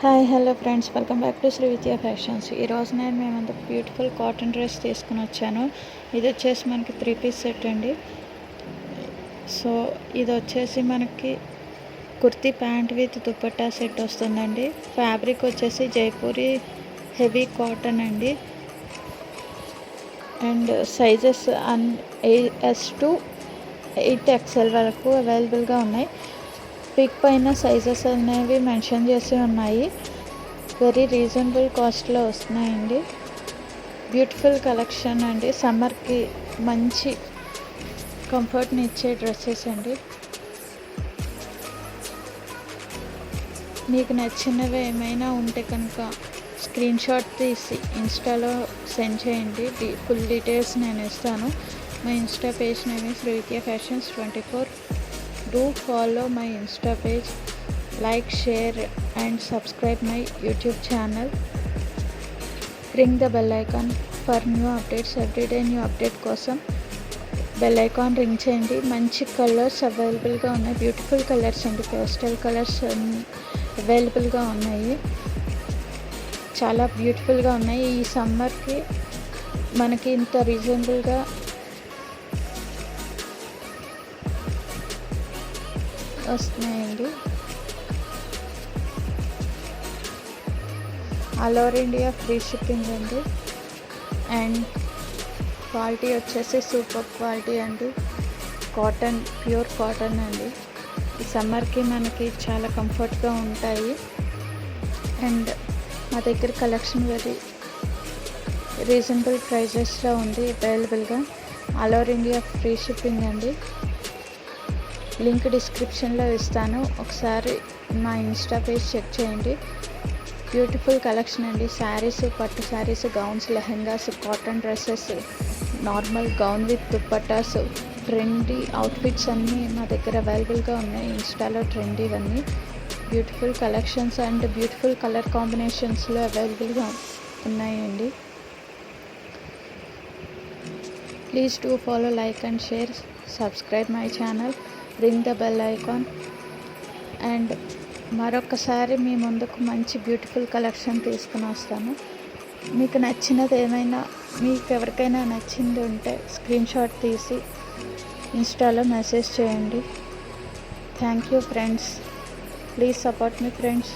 Hi hello friends, welcome back to Sri Vidya Fashions. ఈరోజు నేను మేమంత beautiful cotton dress తీసుకుని వచ్చాను. ఇది వచ్చేసి మనకి 3 పీస్ సెట్ అండి. సో ఇది వచ్చేసి మనకి kurti pant with dupatta set వస్తుందండి. ఫ్యాబ్రిక్ వచ్చేసి జైపూరి హెవీ కాటన్ అండి. And sizes S to 8XL వరకు అవైలబుల్గా ఉన్నాయి. పిక్ పైన సైజెస్ అనేవి మెన్షన్ చేసి ఉన్నాయి. వెరీ రీజనబుల్ కాస్ట్లో వస్తున్నాయండి. బ్యూటిఫుల్ కలెక్షన్ అండి. సమ్మర్కి మంచి కంఫర్ట్ని ఇచ్చే డ్రెస్సెస్ అండి. మీకు నచ్చినవి ఏమైనా ఉంటే కనుక స్క్రీన్ షాట్ తీసి ఇన్స్టాలో సెండ్ చేయండి. ఫుల్ డీటెయిల్స్ నేను ఇస్తాను. మా insta page name Shri Vidya fashions 24. Do follow my Insta page, like, share and subscribe my YouTube channel. Ring the bell icon for new updates. Everyday new update కోసం bell icon ring చేయండి. మంచి colours అవైలబుల్గా ఉన్నాయి. Beautiful colours అండి. Pastel colours అవైలబుల్గా ఉన్నాయి. చాలా బ్యూటిఫుల్గా ఉన్నాయి. ఈ సమ్మర్కి మనకి ఇంత రీజనబుల్గా వస్తున్నాయండి. All over India free shipping అండి. అండ్ క్వాలిటీ వచ్చేసి సూపర్ క్వాలిటీ అండి. కాటన్, ప్యూర్ కాటన్ అండి. ఈ సమ్మర్కి మనకి చాలా కంఫర్ట్గా ఉంటాయి. అండ్ మా దగ్గర కలెక్షన్ వెరీ రీజనబుల్ ప్రైజెస్లో ఉంది అవైలబుల్గా. All over India free shipping అండి. లింక్ డిస్క్రిప్షన్లో ఇస్తాను. ఒకసారి మా ఇన్స్టా పేజ్ చెక్ చేయండి. బ్యూటిఫుల్ కలెక్షన్ అండి. శారీస్, పట్టు saris, gowns, lehengas, cotton dresses, normal gown with dupattas, trendy outfits అన్నీ మా దగ్గర అవైలబుల్గా ఉన్నాయి. ఇన్స్టాలో ట్రెండీవన్నీ beautiful collections and beautiful colour కాంబినేషన్స్లో అవైలబుల్గా ఉన్నాయండి. Please do follow, like and share, subscribe my channel, ring the bell icon. And మరొకసారి మీ ముందుకు మంచి బ్యూటిఫుల్ కలెక్షన్ తీసుకుని వస్తాను. మీకు నచ్చినది ఏమైనా, మీకు ఎవరికైనా నచ్చింది ఉంటే స్క్రీన్ షాట్ తీసి ఇన్స్టాలో మెసేజ్ చేయండి. Thank you friends. Please support me friends.